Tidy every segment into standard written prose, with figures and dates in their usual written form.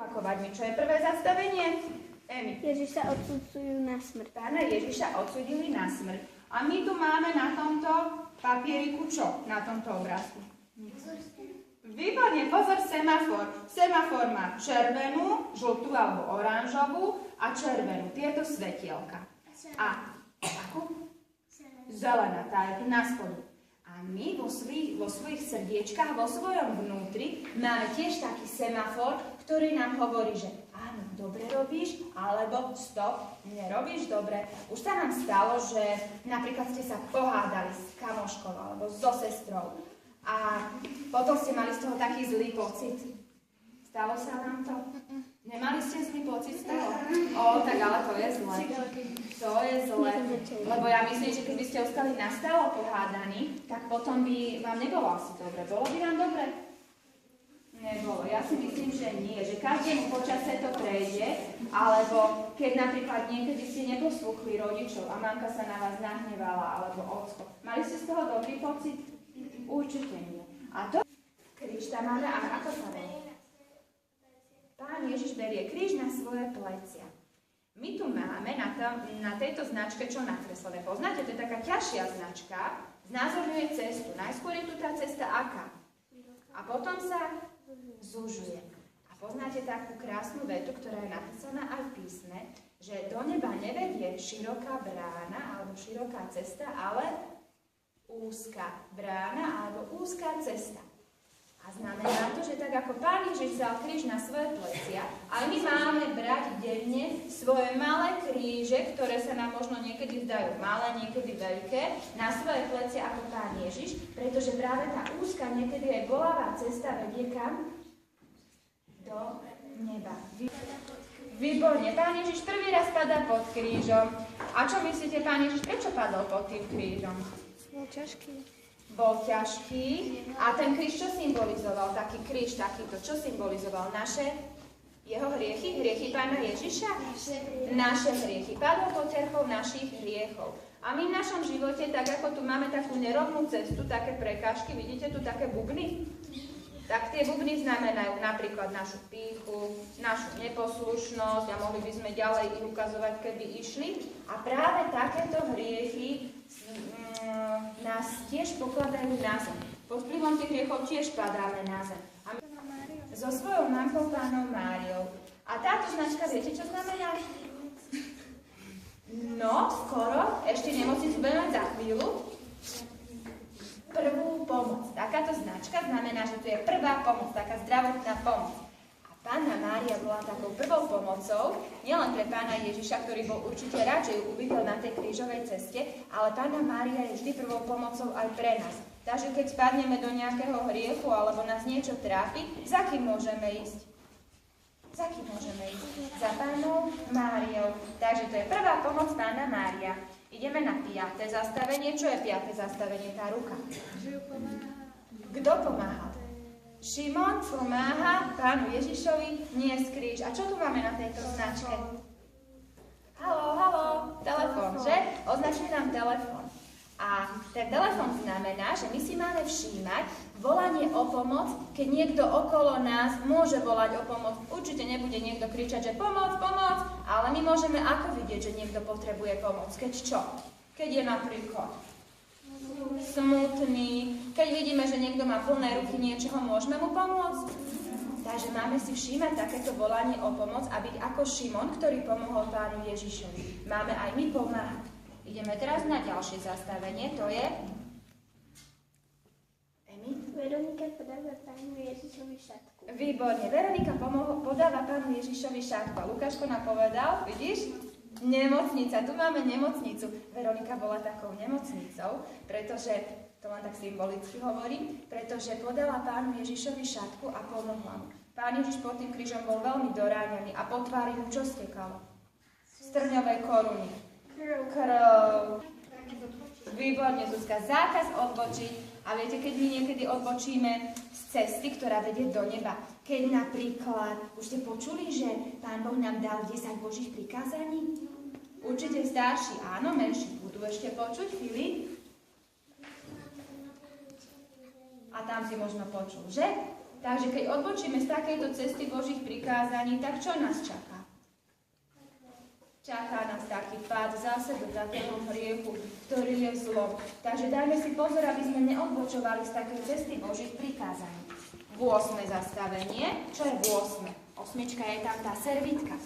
Opakovať mi, čo je prvé zastavenie? Emi. Ježiša odsudzujú na smrť. Pána Ježiša odsudili na smrť. A my tu máme na tomto papieriku čo? Na tomto obrázku. Výborne, pozor, semafor. Semafor má červenú, žltú alebo oranžovú a červenú. Tieto svetielka. A akú? Zelená, tá je tu na spodu. A my vo svojich srdiečkách, vo svojom vnútri máme tiež taký semafor, ktorý nám hovorí, že áno, dobre robíš, alebo stop, nerobíš dobre. Už sa nám stalo, že napríklad ste sa pohádali s kamoškou alebo so sestrou a potom ste mali z toho taký zlý pocit. Stalo sa vám to? Nemali ste zlý pocit z toho? Tak ale to je zle. To je zle. Lebo ja myslím, že keby ste ostali nastálo pohádaní, tak potom by vám nebolo asi dobre. Bolo by vám dobre? Nebolo. Ja si myslím, že nie. Že každému počase to prejde, alebo keď napríklad niekedy ste neposlúchli rodičov a mamka sa na vás nahnevala, alebo ocko. Mali ste z toho dobrý pocit? Určite nie. A to kríž tam máme, a ako sa volá? Pán Ježiš berie kríž na svoje plecia. My tu máme na tejto značke čo nakreslené. Poznáte, to je taká ťažšia značka, znázorňuje cestu. Najskôr je tu tá cesta aká? A potom sa zužuje. A poznáte takú krásnu vetu, ktorá je napísaná aj v písme, že do neba nevedie široká brána alebo široká cesta, ale úzka brána alebo úzka cesta. A znamená to, že tak ako Pán Ježiš vzal kríž na svoje plecia, ale my máme brať denne svoje malé kríže, ktoré sa nám možno niekedy zdajú malé, niekedy veľké, na svoje plecia ako Pán Ježiš, pretože práve tá úzka, niekedy aj bolavá cesta vedie kam? Do neba. Výborne. Pán Ježiš prvý raz padá pod krížom. A čo myslíte, Pán Ježiš, prečo padol pod tým krížom? Bol ťažký. Bol ťažký. A ten kríž čo symbolizoval? Taký kríž takýto. Čo symbolizoval? Jeho hriechy? Hriechy Pána Ježiša? Naše hriechy. Padol pod ťarchou našich hriechov. A my v našom živote, tak ako tu máme takú nerovnú cestu, také prekážky, vidíte tu také bubny? Tak tie bubny znamenajú napríklad našu pýchu, našu neposlušnosť a mohli by sme ďalej ich ukazovať, keby išli. A práve takéto hriechy nás tiež pokladajú na zem. Pod vplyvom tých hriechov tiež padáme na zem. A so svojou mamkou Pánou Máriou. A táto značka, viete, čo znamená? No, skoro, ešte nemocnicu budeme mať za chvíľu. Prvú pomoc. Takáto značka znamená, že to je prvá pomoc, taká zdravotná pomoc. A Panna Mária bola takou prvou pomocou, nielen pre Pána Ježiša, ktorý bol určite rád, že ju uvidel na tej krížovej ceste, ale Panna Mária je vždy prvou pomocou aj pre nás. Takže keď spadneme do nejakého hriechu alebo nás niečo trápi, za kým môžeme ísť? Za kým môžeme ísť? Za Pannou Máriou. Takže to je prvá pomoc Panna Mária. Ideme na 5. zastavenie. Čo je 5. zastavenie? Tá ruka. Kto pomáha? Šimon pomáha Pánu Ježišovi niesť kríž. A čo tu máme na tejto značke? Haló, telefón, že? Označuje nám telefón. A ten telefón znamená, že my si máme všímať volanie o pomoc, keď niekto okolo nás môže volať o pomoc. Určite nebude niekto kričať, že pomoc, pomoc, ale my môžeme ako vidieť, že niekto potrebuje pomoc. Keď čo? Keď je napríklad smutný, keď vidíme, že niekto má plné ruky niečoho, môžeme mu pomôcť. Takže máme si všímať takéto volanie o pomoc a byť ako Šimon, ktorý pomohol Pánu Ježišovi. Máme aj my pomáhať. Ideme teraz na ďalšie zastavenie, to je... Emi? Veronika podáva Pánu Ježišovi šatku. Výborne, Veronika podáva Pánu Ježišovi šatku. A Lukáško nám povedal, vidíš? Nemocnica, tu máme nemocnicu. Veronika bola takou nemocnicou, pretože, to len tak symbolicky hovorím, pretože podala Pánu Ježišovi šatku a pomohla mu. Pán Ježiš pod tým krížom bol veľmi doráňaný a po tvári mu čo stekalo? Z trňovej koruny. Krv. Výborne, Zuzka. Zákaz odbočiť. A viete, keď my niekedy odbočíme z cesty, ktorá vedie do neba. Keď napríklad, už ste počuli, že Pán Boh nám dal 10 Božích prikázaní? Určite starší, áno, menší budú ešte počuť, Filip? A tam si možno počul, že? Takže keď odbočíme z takejto cesty Božích prikázaní, tak čo nás čaká? Čaká nás taký pád zase do takého hriechu, ktorý je zlo. Takže dajme si pozor, aby sme neodbočovali z takej cesty Božích prikázaní. 8. zastavenie. Čo je 8? 8 je tam tá servitka.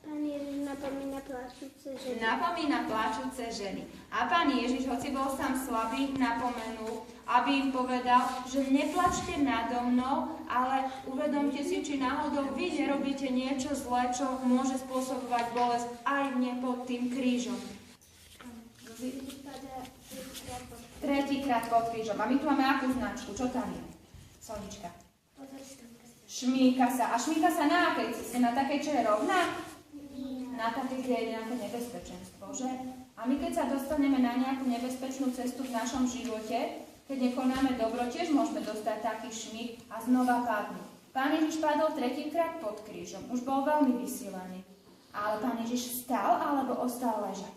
Pán Ježiš napomína pláčúce ženy. Napomína pláčúce ženy. A Pán Ježiš, hoci bol sám slabý, napomenul, aby im povedal, že neplačte nado mnou, ale uvedomte si, či náhodou vy nerobíte niečo zlé, čo môže spôsobovať bolesť aj mne pod tým krížom. Tretíkrát pod krížom. A my tu máme akú značku? Čo tam je? Sonička. Šmíka sa. A šmíka sa na akej ceste? Na takej, čo je rovná? Na takej, kde je nejaké nebezpečenstvo, že? A my keď sa dostaneme na nejakú nebezpečnú cestu v našom živote, keď nekonáme dobro, tiež môžeme dostať taký šmík a znova padnúť. Pán Ježiš padol tretíkrát pod krížom. Už bol veľmi vysielaný. Ale Pán Ježiš vstal alebo ostal ležať?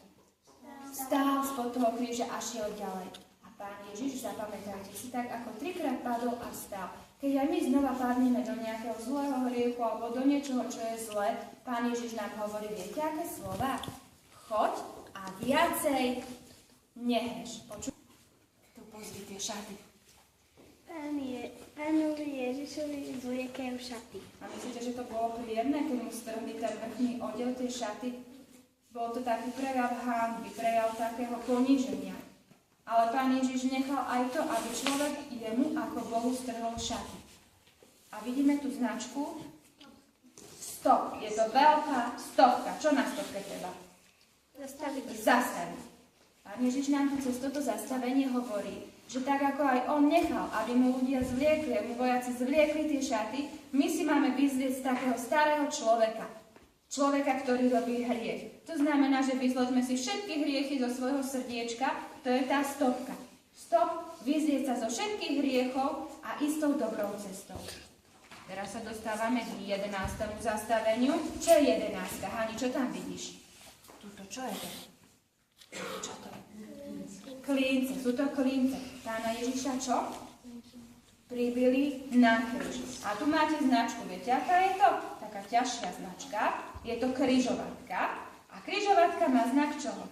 Vstal spod toho kríža a šiel ďalej. A Pán Ježiš, zapamätajte si, tak ako trikrát padol a vstal. Keď aj my znova padneme do nejakého zlého hriechu alebo do niečoho, čo je zlé, Pán Ježiš nám hovorí, viete, aké slova? Choď a viacej nehreš. Tu pozri tie šaty. Pánovi Ježišovi zvliekajú šaty. A myslíte, že to bolo príjemné, keď mu strhli ten vrchný odev, tie šaty? Bol to taký prejav hanby, prejav takého poníženia. Ale Pán Ježiš nechal aj to, aby človek jemu ako Bohu strhol šaty. A vidíme tú značku stop. Je to veľká stovka. Čo na stopke treba? Zastaviť. Pán Ježiš nám tu cez toto zastavenie hovorí, že tak ako aj on nechal, aby mu ľudia zvliekli, mu vojaci zvliekli tie šaty, my si máme vyzlieť z takého starého človeka. Človeka, ktorý robí hriech. To znamená, že vyzložme si všetky hriechy zo svojho srdiečka, to je tá stopka. Stop, vyzlieť sa zo všetkých hriechov a istou dobrou cestou. Teraz sa dostávame k 11. zastaveniu. Čo je 11? Hani, čo tam vidíš? Tuto, čo je to? Čo to je? Klínce, sú to klínce. Pána Ježiša čo? Pribili na kríž. A tu máte značku, viete, aká je to? Taká ťažšia značka. Je to križovatka. A križovatka má znak čoho?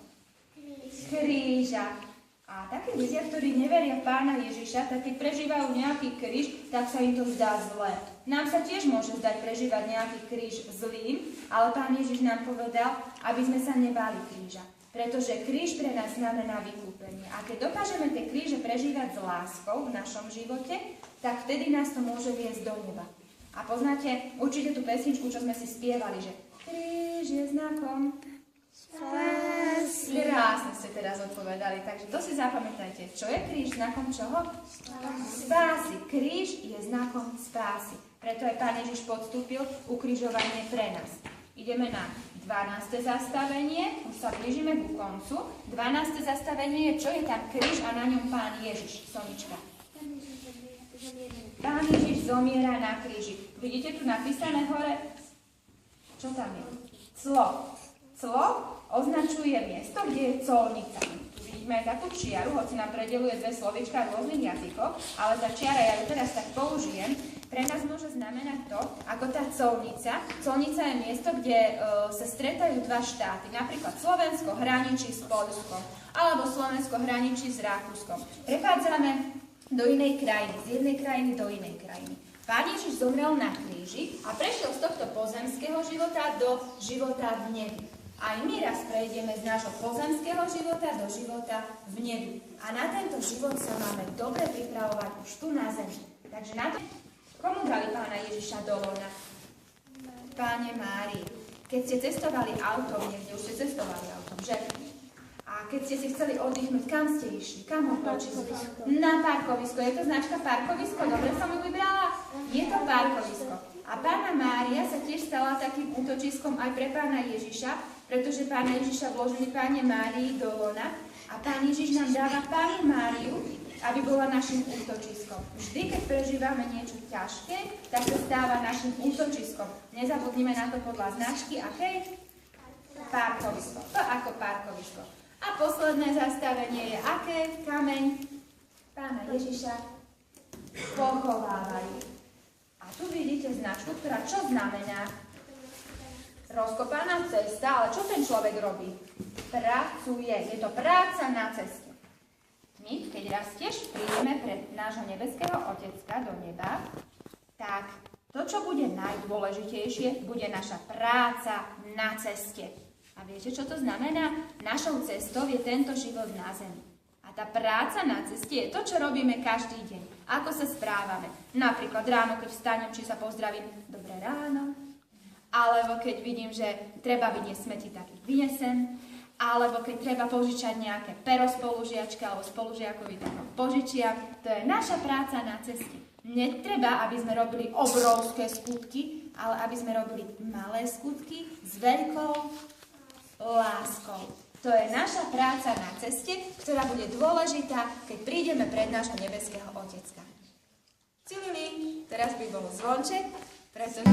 Kríža. A takí ľudia, ktorí neveria v Pána Ježiša, tak keď prežívajú nejaký kríž, tak sa im to zdá zlé. Nám sa tiež môže zdať prežívať nejaký kríž zlým, ale Pán Ježiš nám povedal, aby sme sa nebáli kríža. Pretože kríž pre nás znamená vykúpenie. A keď dokážeme tie kríže prežívať s láskou v našom živote, tak vtedy nás to môže viesť do neba. A poznáte určite tú pesničku, čo sme si spievali, že kríž je znakom spásy. Krásne ste teraz odpovedali, takže to si zapamätajte. Čo je kríž? Znakom čoho? Spásy. Kríž je znakom spásy. Preto aj Pán Ježiš podstúpil ukrižovanie pre nás. Ideme na 12. zastavenie, už sa blížime ku koncu. 12. zastavenie je, čo je tam kríž a na ňom Pán Ježiš. Sonička. Pán Ježiš zomiera na kríži. Vidíte tu napísané hore? Čo tam je? Clo. Clo označuje miesto, kde je colnica. Tu vidíme aj takú čiaru, hoci nám predeluje dve slovička v rôznych jazykoch, ale tá čiara, ja ju teraz tak použijem, pre nás môže znamenať to, ako tá colnica. Colnica je miesto, kde sa stretajú dva štáty. Napríklad Slovensko hraničí s Poľskom, alebo Slovensko hraničí s Rakúskom. Prechádzame do inej krajiny, z jednej krajiny do inej krajiny. Pán Ježiš zomrel na kríži a prešiel z tohto pozemského života do života v nebi. Aj my raz prejdeme z nášho pozemského života do života v nebi. A na tento život sa máme dobre pripravovať už tu na zemi. Takže na to, komu dali Pána Ježiša do lona? Páne Márii. Keď ste cestovali autom, niekde už ste cestovali autom, že? A keď ste si chceli oddychnúť, kam ste išli? Kam odpočívali? Na parkovisko. Je to značka parkovisko? Dobre som ju vybrala? Je to parkovisko. A Pána Mária sa tiež stala takým útočiskom aj pre Pána Ježiša, pretože Pána Ježiša vložili Páne Márii do lona a Pán Ježiš nám dáva Pánu Máriu, aby bola našim útočiskom. Vždy, keď prežívame niečo ťažké, tak sa stáva našim útočiskom. Nezabudnime na to podľa značky, akej? Parkovisko. To ako parkovisko. A posledné zastavenie je aké? Kameň Pána Ježiša pochovávajú. tu vidíte značku, ktorá čo znamená? Rozkopaná cesta, ale čo ten človek robí? Pracuje. Je to práca na ceste. My, keď rastieš, prídeme pred nášho nebeského Otecka do neba, tak to, čo bude najdôležitejšie, bude naša práca na ceste. A viete, čo to znamená? Našou cestou je tento život na zemi. A tá práca na ceste je to, čo robíme každý deň. Ako sa správame. Napríklad ráno, keď vstanem, či sa pozdravím, dobré ráno. Alebo keď vidím, že treba vyniesť smeti, tak ich vyniesem. Alebo keď treba požičať nejaké pero spolužiačke alebo spolužiakovi, tak ho požičiam. To je naša práca na ceste. Netreba, aby sme robili obrovské skutky, ale aby sme robili malé skutky s veľkou láskou. To je naša práca na ceste, ktorá bude dôležitá, keď prídeme pred nášho nebeského Otecka. Cilili, teraz by bol zvonček, pretože